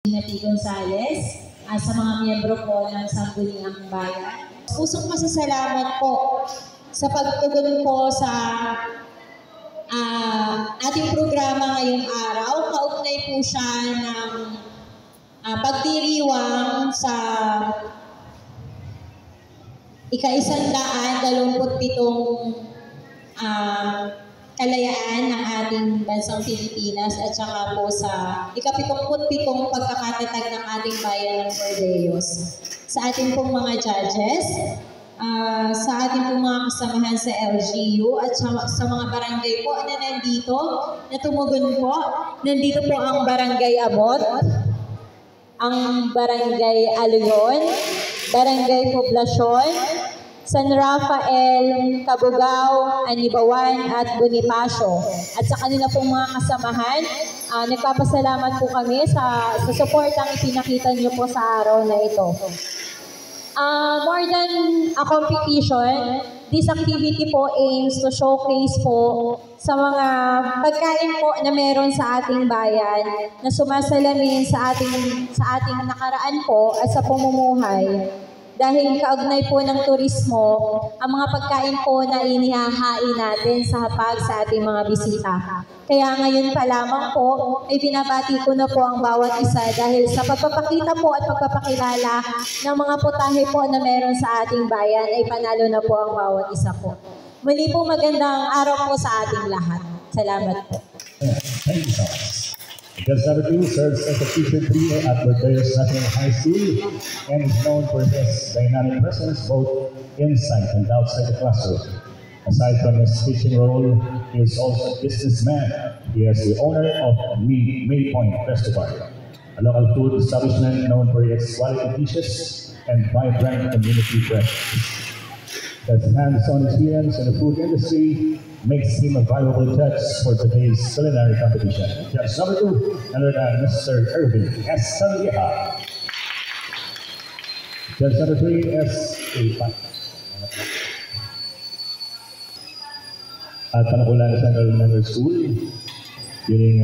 P. Gonzales, sa mga miyembro po ng Sangguniang Bayan. Pusong pasasalamat po sa pagtugon po sa ating programa ngayong araw. Kaugnay po siya ng pagdiriwang sa ika-127 kalayaan ng ating bansang Pilipinas at saka po sa ika-77 pagkakatatag ng ating bayan ng Cordeos. Sa ating pong mga judges, sa ating pong mga kasamahan sa LGU at sa mga barangay po na nandito, na tumugon po. Nandito po ang Barangay Abot, ang Barangay Aluyon, Barangay Poblasyon, San Rafael, Cabugao, Anibawan at Bonifacio. At sa kanila pong mga kasamahan, nagpapasalamat po kami sa suportang ipinakita niyo po sa araw na ito. More than a competition, this activity po aims to showcase po sa mga pagkain po na meron sa ating bayan na sumasalamin sa ating nakaraan po at sa pamumuhay. Dahil kaugnay po ng turismo, ang mga pagkain po na inihahain natin sa hapag sa ating mga bisita. Kaya ngayon pa lamang po, ay binabati ko na po ang bawat isa dahil sa pagpapakita po at pagpapakilala ng mga putahe po na meron sa ating bayan ay panalo na po ang bawat isa po. Muli po magandang araw po sa ating lahat. Salamat po. Thank you so much. Judge number 2 serves as a teacher 3 at Cordeos National High School and is known for his dynamic presence both inside and outside the classroom. Aside from his teaching role, he is also a businessman. He is the owner of May Point Festival, a local food establishment known for its quality dishes and vibrant community presence. His hands-on experience in the food industry makes him a valuable judge for today's culinary competition. Judge number 2, none other than Mr. Irvin S. Sanliha. Judge number 3, at Panakulan Central Elementary School during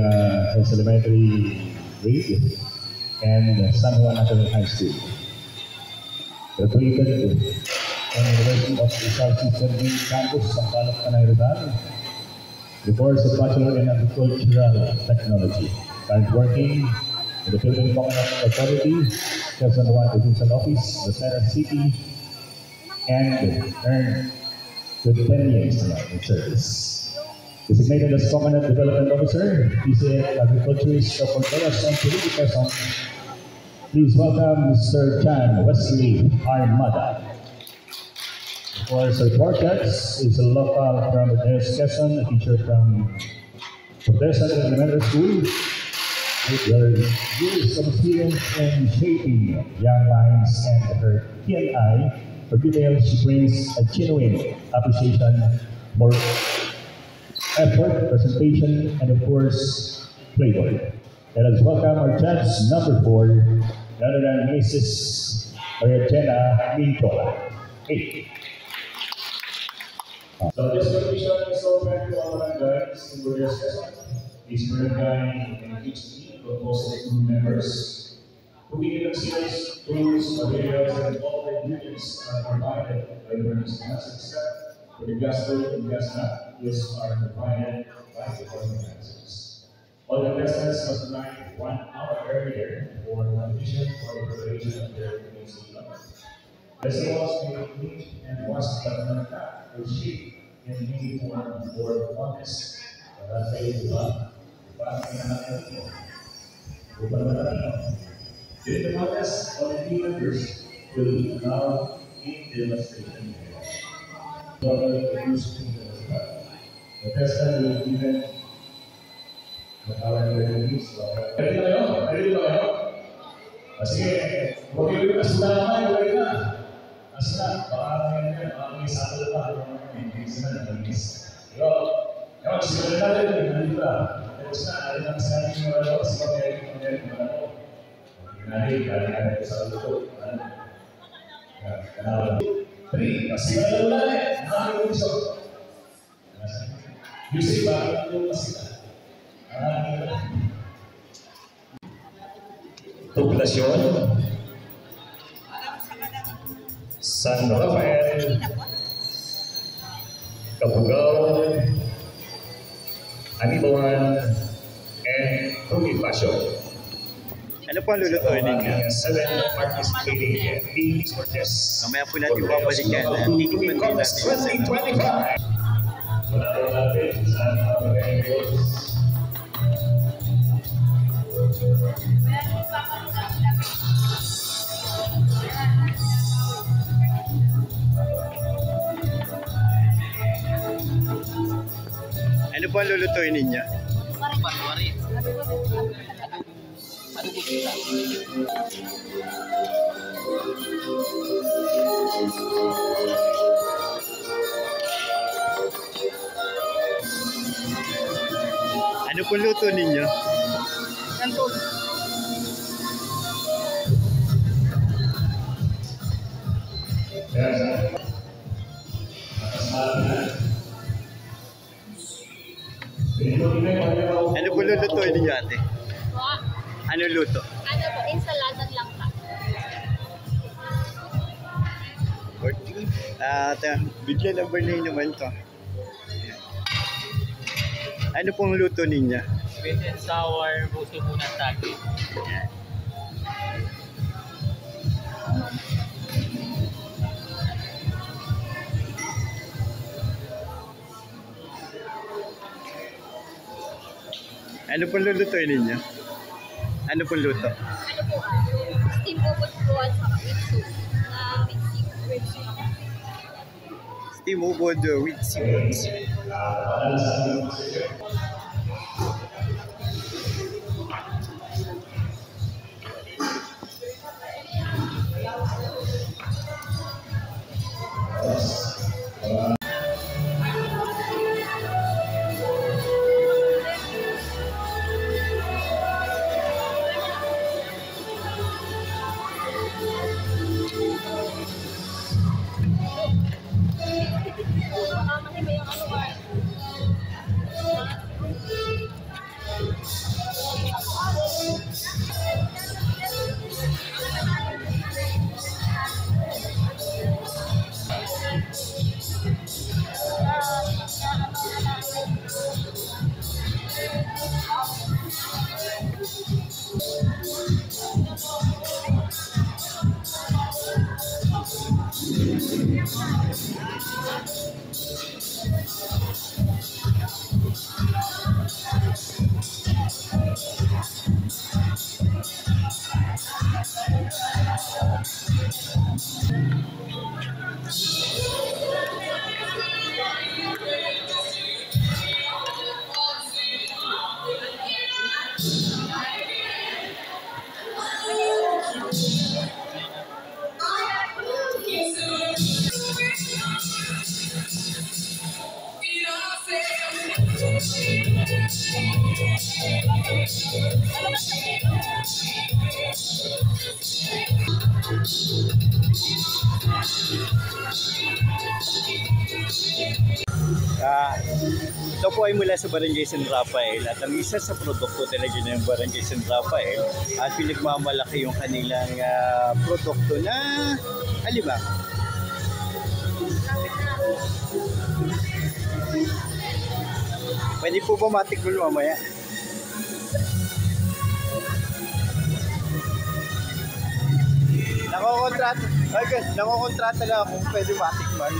his elementary grade and San Juan National High School. Graduated from the University of Southeast Philippine Campus sa Calooc, Panay Rizal. Before a Bachelor in Agricultural Technology. Current working in the Philippine Commonwealth Authority, Quezon 1 Provincial Office, the Center City, and earned with 10 years in service. Designated as Coconut Development Officer, PCF Agriculturist of Cordeos and Quezon. Please welcome Mr. John Wesley Armada. For supporters, is a local from Cordeos Quezon, a teacher from Cordeos Elementary School, with her years of experience in shaping young minds and her keen eye for details. She brings a genuine appreciation for effort, presentation, and of course, flavor. Let us welcome our judge number 4, other than Mrs. Mariana Mintola. 8. So this competition is open to all barangays in Cordeos Quezon. Each barangay and each team composed of 2 members. Cooking utensils, tools, materials, and all the ingredients are provided by the participants except for the gas stove and gas mat. These are provided by the organizers. All the contestants must arrive 1 hour earlier for competition for the preparation of their meals. The sales may be cleaned and washed but not cut or shaped in any form or contest. Para sa iyo, diba? During the contest, all the team members will be allowed in demonstration area. The contestant will be given the power release. Ready ba kayo? Ready ba kayo? Sige, huwag kayo asula naman, huwag na. Asla, baka may sakal pa, hindi sila nag-release. Pero, yung siguro natin, nandito ba? Tapos na, ayun ang sa ating mga lawas, pag-ayun mga ako. Pag-inari, galing sa luto. Kanawa. 3, pasigal na ulan eh. Nakakita ko iso. Music, bakit ito pasigal? Poblacion, San Rafael, Cabugao, Anibawan, and Bonifacio. Ano po ang lulutuin ninyo? 7 participating teams for this. Mamaya po natin babalik yan. Titikman din natin. 2025. Manalo natin sa Barangayos. Ano po ang lulutuin ninyo? Ano po luto ninyo? Kanton. Ano po lulutuin ninyo, ate? Ano luto? Ano po, ensalada lang pa. 14. At bigla number 9 naman to. Ano pong luto ninyo? Sweet and sour, puso muna tagi. Ano pong lulutuin ninyo? Ano pong luto? Ano po steam bubot po at saka with soup na mixing with soup. Steam ubod with seafood. Mahima yung ano ba? Ito po ay mula sa Barangay San Rafael at ang isa sa produkto talaga ng Barangay San Rafael at pinagmamalaki yung kanilang produkto na alibak. Pwede po ba matikman mamaya? Nakokontrata lang kung pwede matikman.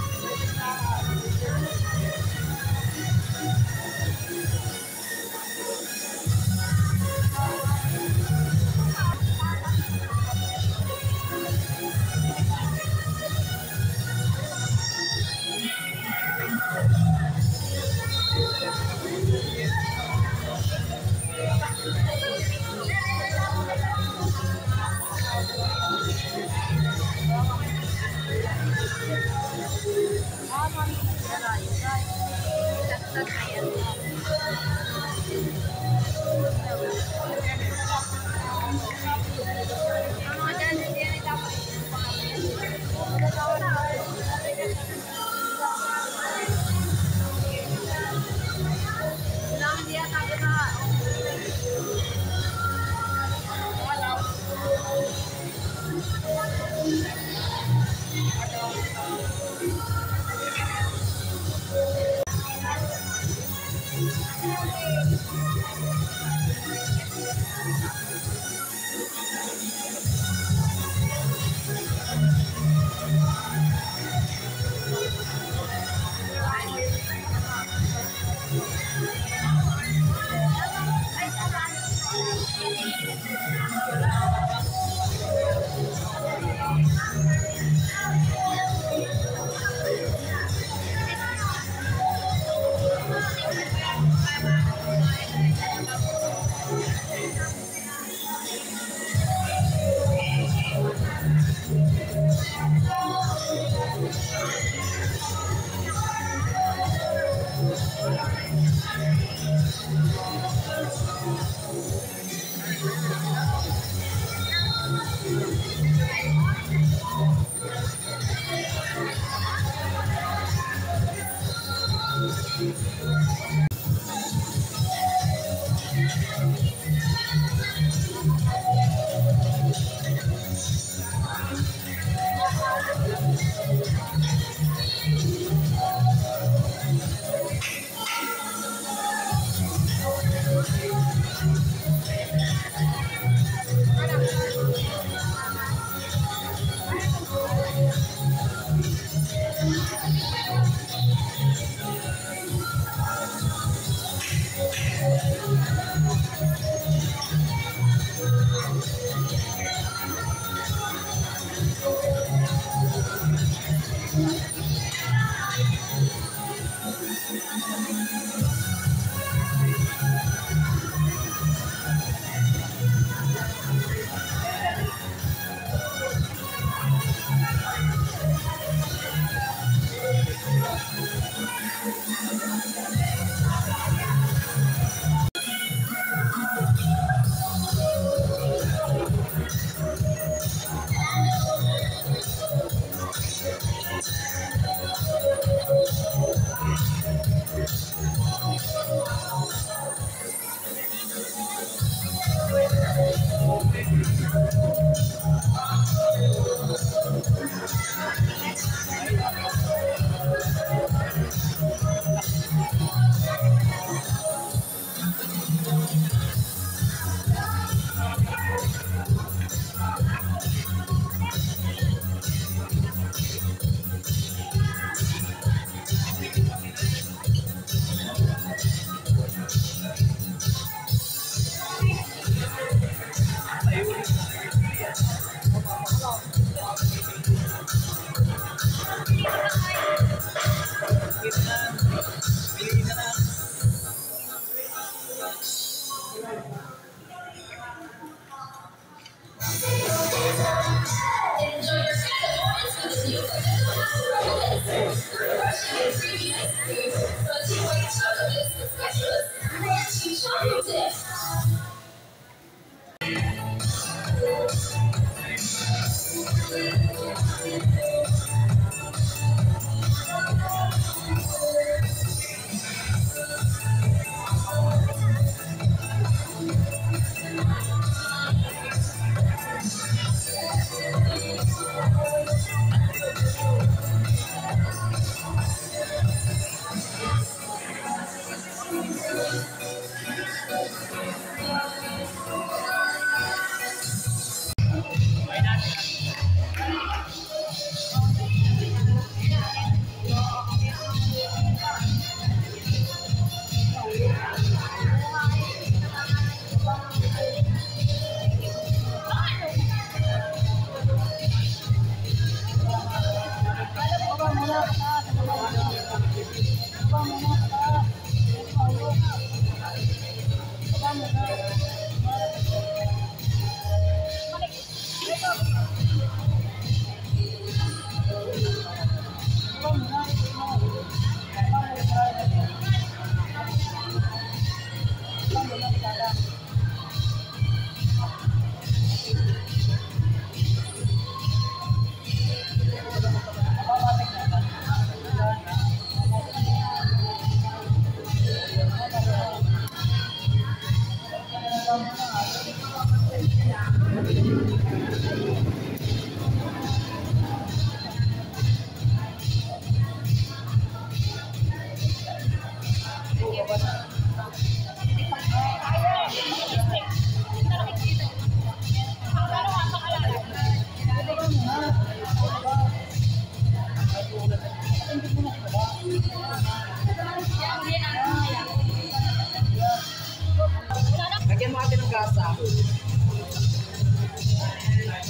Lagyan mo natin ng gasa.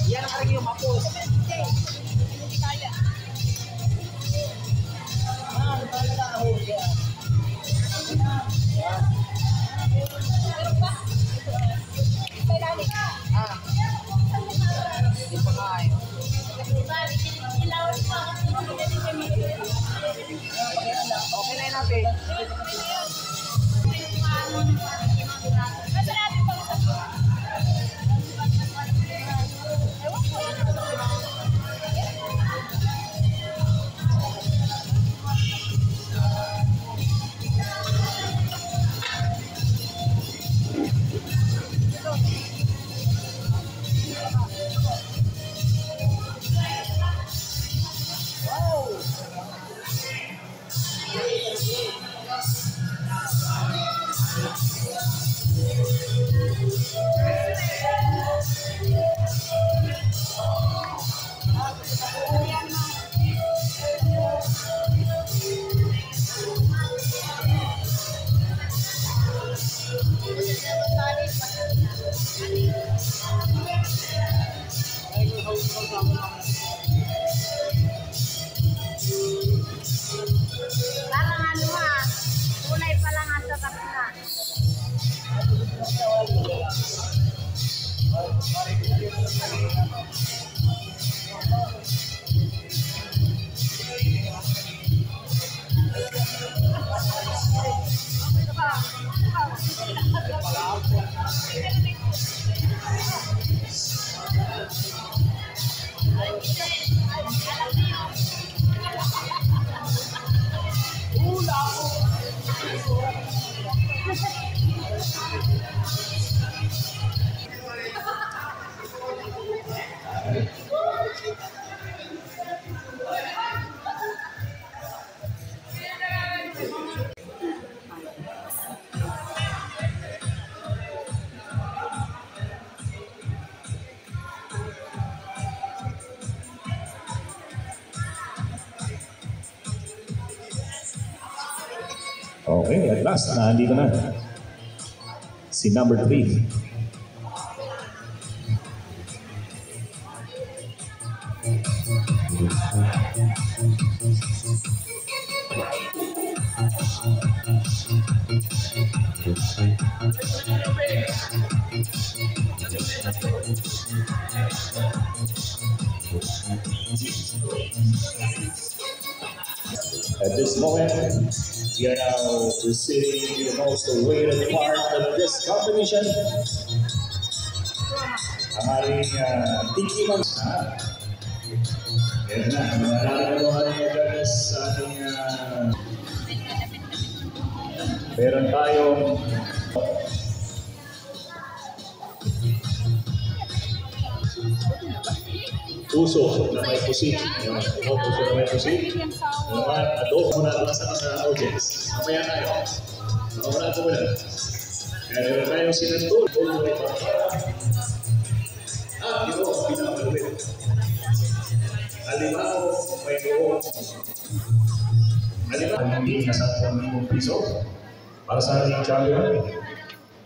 Yan ang karang yung mapos. Hindi kaya. Talaga ako. Hindi pa kaya. Okay na yun natin. Okay, at last, nandito na. Si number 3. At this moment, we are now receiving the most awaited part of this competition. Ang ating tikiman sa yan na, maraming mga judges sa ating meron tayong puso na may pusit. Puso na may pusit. Adobo na lang sa audience. Mamaya tayo. Mauna ko muna. Kaya meron tayong sinandun. Ito ang pinakamalawin. Alimaw may buong. Alimaw hindi nasa 10,000 piso para sa ating champion.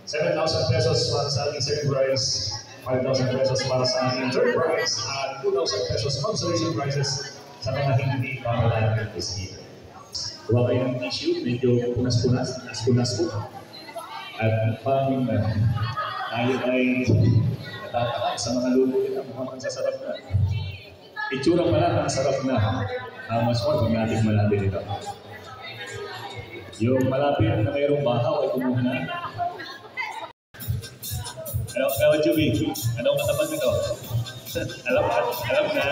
7,000 pesos para sa ating second prize. 5,000 pesos para sa ating third prize. At 2,000 pesos consolation prizes sa mga hindi pamalaan this year. Huwag kayong issue, medyo punas-punas po. At pang tayo ay natataka sa mga lululit na mukhang sasarap na. Itsurang malata, sarap na. How much more kung natin malapit ito. Yung malapit na mayroong bahaw ay kumuha na. Hello, Juby. Anong katapat nito? alam na.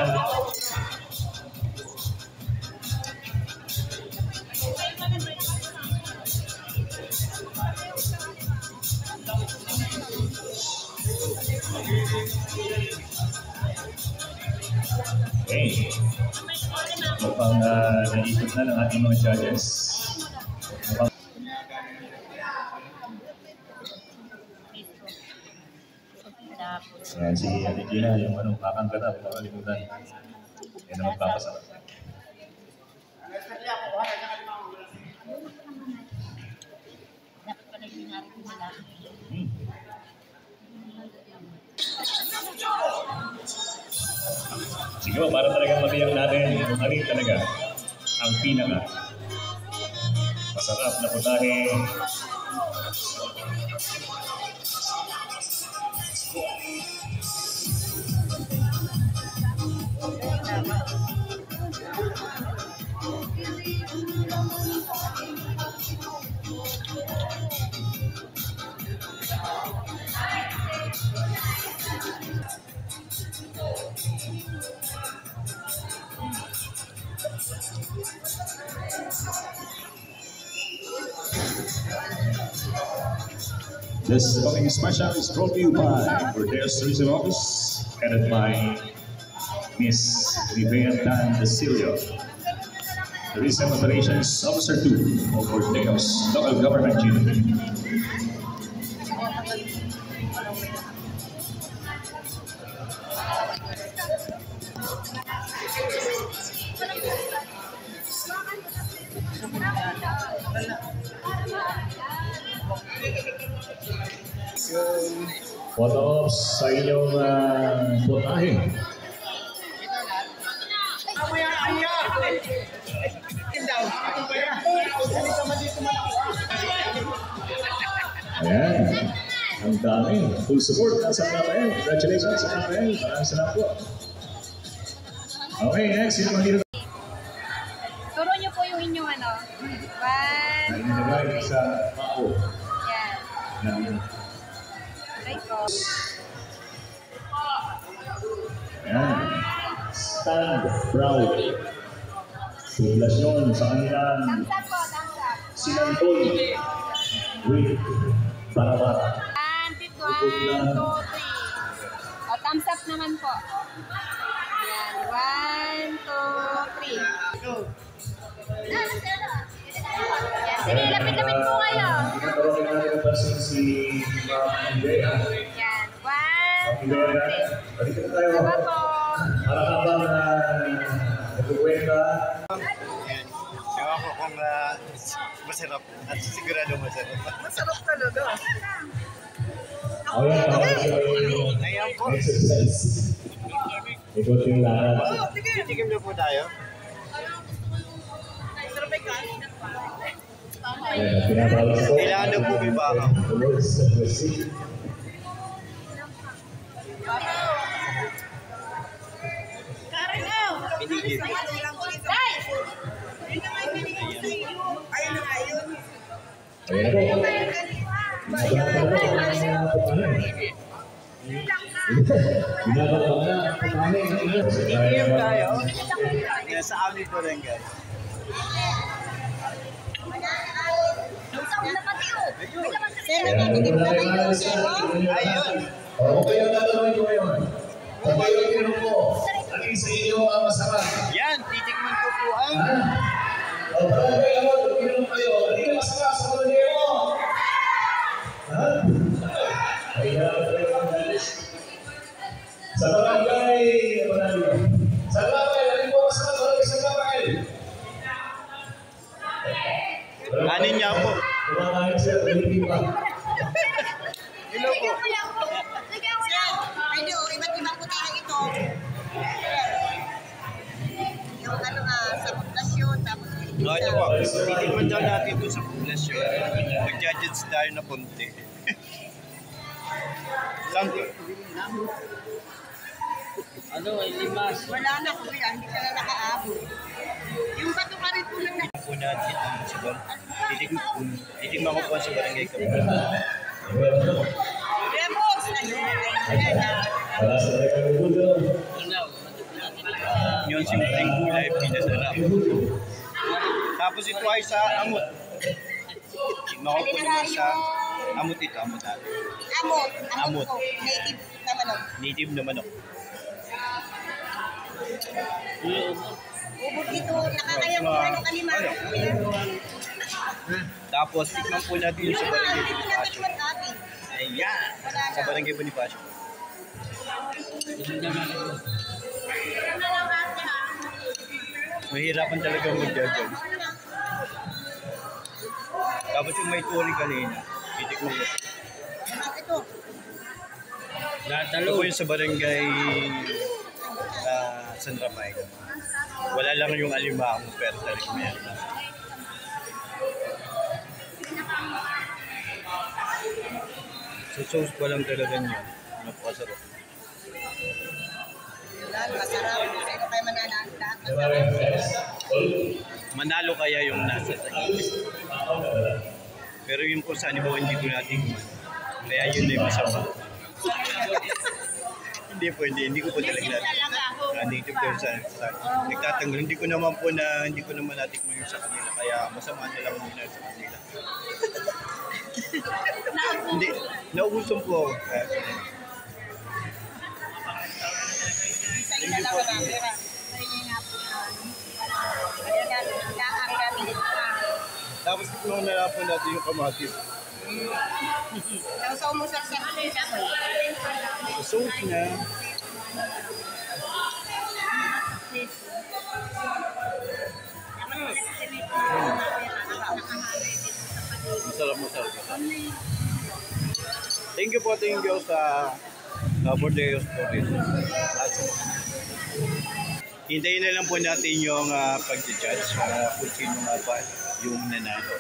Okay. Mukhang naikot na ng ating mga judges. Yan si Ate Gina, yung kakanta na, nakalimutan. Yan ang magpapasarap. Sige mo, para talagang matiyak natin kung alin talaga ang pinaka masarap na putahe. This coming special is brought to you by Bordeaux Tourism Office, headed by Miss Rivera Dan Desilio, Tourism Operations Officer 2 of Bordeaux Local Government Unit. Photo ops sa inyong putahe. Ayan. Ang dami. Full support na sa Rafael. Congratulations sa Rafael. Maraming salamat po. Okay, next. Sino mang Turo niyo po yung inyong ano. na inilagay sa pao. Yan. Try ko. Ayan. Stand proud. Populasyon sa kanilang Thumbs up po, thumbs up. sinantol with Barabara. 1, 2, 3. O, thumbs up naman po. Yan. 1, 2, 3. Go. Yan, sige, lapit-lapit po kayo. Tinatawagin natin ang person si Ma'am Andrea. Yan. 1, 2, 3. Balik na tayo. Saba po. Para habang nagkukwenta. Ewan ko kung masarap at sigurado masarap. Masarap talaga. O yan, tawagin Ayan po. exercise. Ikot yung lahat. Titigim na po tayo. Sarap ay kanin. Ayan, pinapawag ko. Kailangan na po bibaka. The words that we see. Pinigil. Ayun na nga yun. Ayan po. Titigim tayo. Nasa amin po rin guys. Ayun. Okay ang tatanungin ko ngayon. Kung kayo tinong mo, alin sa inyo ang masarap? Yan, titikman ko po ang O barangay ako, tinong kayo, alin ang masarap sa barangay mo? Ha? Ayan, sa barangay, sa barangay, alin po masarap sa barangay? kanin niya po. Kumakain siya, hindi pa. Hello po. Ay, di, iba't ibang putahe ito. Yung ano nga, sa pundasyon, tapos No, ito po. Titikman daw natin ito sa populasyon. Mag-judge tayo na konti. Something. Ano, limas. wala na, kuya, hindi ka na nakaabot. Yung bato ka rin po lang na. Po natin ang sa titikman ko po sa barangay Kapal. Demos! Ayun, Para sa barangay Budo. Yung simpleng gulay, pinasarap. Tapos ito ay sa amot. Tignan ko po naman sa amot ito, amot natin. Amot. Amot. Po. Native na manok. Native na manok. Ubod dito, nakakayang kung ano kalima. Tapos tignan po natin yung sa barangay Hindi Bonifacio. natikman natin. Ayan! Sa barangay Bonifacio. Mahirapan talaga mag-judge. Tapos yung may turing kanina, titikman ko. Ito. Ito po yung sa barangay San Rafael. Wala lang yung alimango pero talagang meron na. So sauce pa lang talaga niya. Napakasarap. Masarap. Sino kayo mananaan lahat? Manalo kaya yung nasa sa pero yung kung saan iba hindi ko natin kaya yun na yung masama. Hindi ko po talaga natin pero sa nagtatanggol hindi ko naman natikman yung sa kanila kaya masama na lang muna sa kanila. Hindi, naubusong po ako. Isa na lang na pera. Tapos tignan na lang po natin yung kamatis. Nausaw mo sa Sauce na. Masarap. Thank you sa Bordeaux Stories. Hintayin na lang po natin yung pag-judge kung sino nga ba yung nanalo.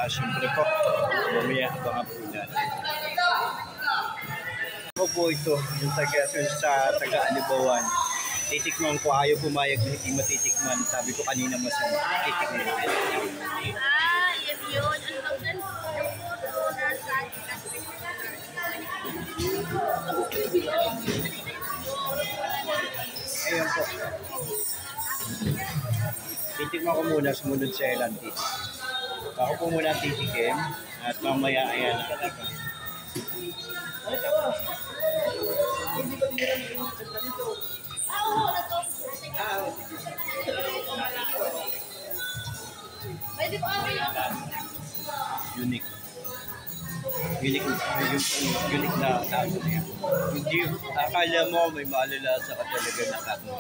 Siyempre po, mamaya abangan po natin. ko po ito, yung sa taga-Alibawan. Titikman ko, ayaw pumayag na hindi matitikman. Sabi ko kanina mas titikman. Yan yun. Ano bang yan? Yung puso na sa Ayun po. Titikman ko muna, sumunod sa Elan titik. Ako po muna titikim at mamaya ayan. Unique. Unique na tato niya. Hindi, akala mo may maalala sa talaga na tato.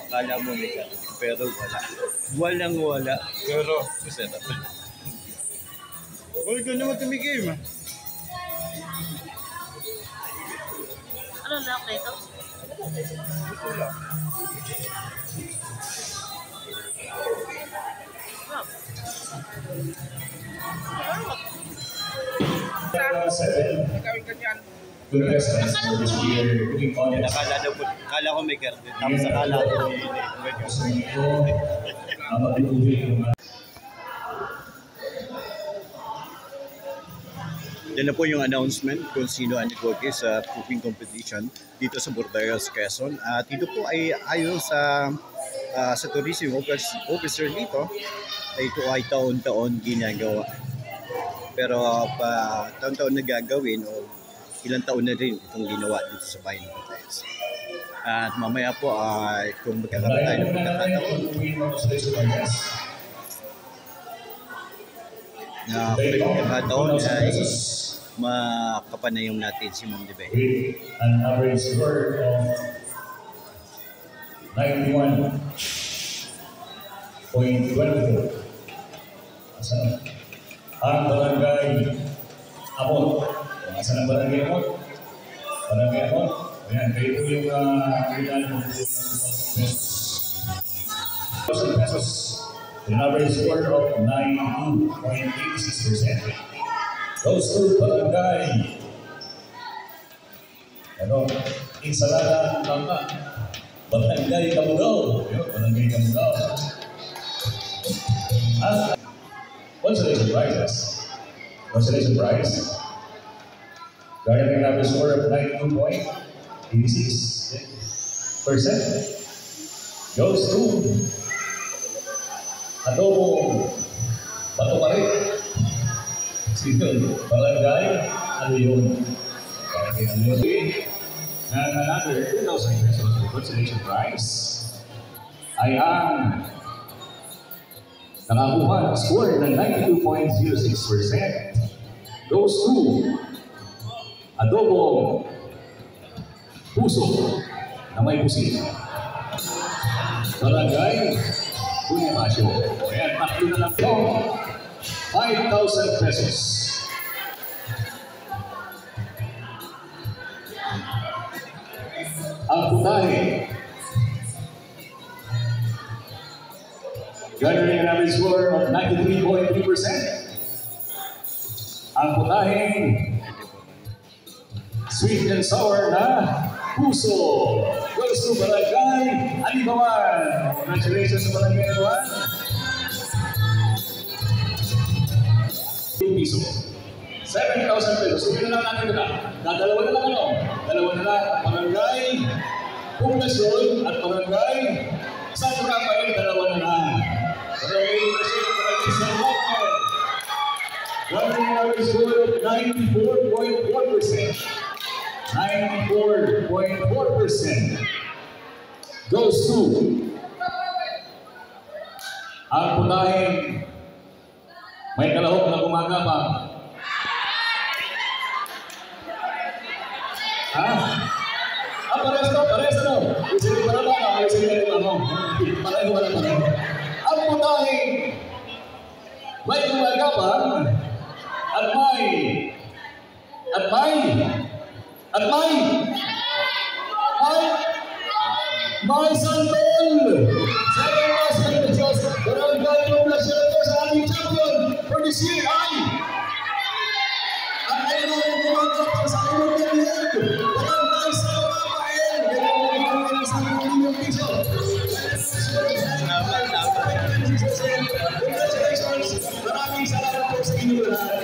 Akala mo may tato, pero wala. Walang-wala. Pero, masarap. Huwag ka naman tumigim. Ano lang ito? Ito lang. Good restaurants for this year, cooking contest. Akala ko may garden. Tapos akala ko may Yan na po yung announcement kung sino ang nag-work sa cooking competition dito sa Burdeos, Quezon. At ito po ay ayon sa tourism officer dito, ito ay taon-taon ginagawa. Pero taon-taon na gagawin o ilang taon na rin itong ginawa dito sa bayan ng Burdeos. At mamaya po kung magkakaroon tayo ng pagkakataon na kung may pagkakataon ay makapanayong natin si Ma'am Debe. With an average score of 91.24. Ang barangay Amot. Asan ang barangay Amot? Barangay Amot. Ayan, kayo po yung kailan ng 1,000 pesos. An average score of 92.86%. Goes to barangay. Insalada Tama. Barangay Camugao. Barangay Camugao. Consolation prizes. Consolation prize. Garnering an average score of 92.86% goes to Adobo Batumarik. Barangay Aliyon. Barangay Aliyon. And another 2,000 pesos consolation prize ay ang nakakuha ng score ng 92.06% goes to Adobo Puso na may pusin. Barangay Bunimacio. Ayan, tatlo na lang po. 5,000 pesos. Ang putahe. Garnering an average score of 93.3%. Ang putaheng sweet and sour na puso goes to Barangay Alibawan. Congratulations sa Barangay Alibawan. Piso. 7,000 pesos. Sige na lang natin ito. Dalawa na lang ano? Dalawa na lang. Barangay Poblacion at Barangay San Rafael. Dalawa na lang. Barangay Poblacion at Barangay San Rafael. Garnering an average score of 94.4%. 94.4% goes to ang punahing may kalahok na gumagapang. Pares ano? Isili para ba? Isili ano? Pareho wala pareho. Ang punahing may gumagapang at may Santel! 7,000 pesos! Barangay Poblacion sa ating champion for this year ay ang ayun ang gumagapang sa ayun Tama. Congratulations! Maraming salamat po sa inyo lahat.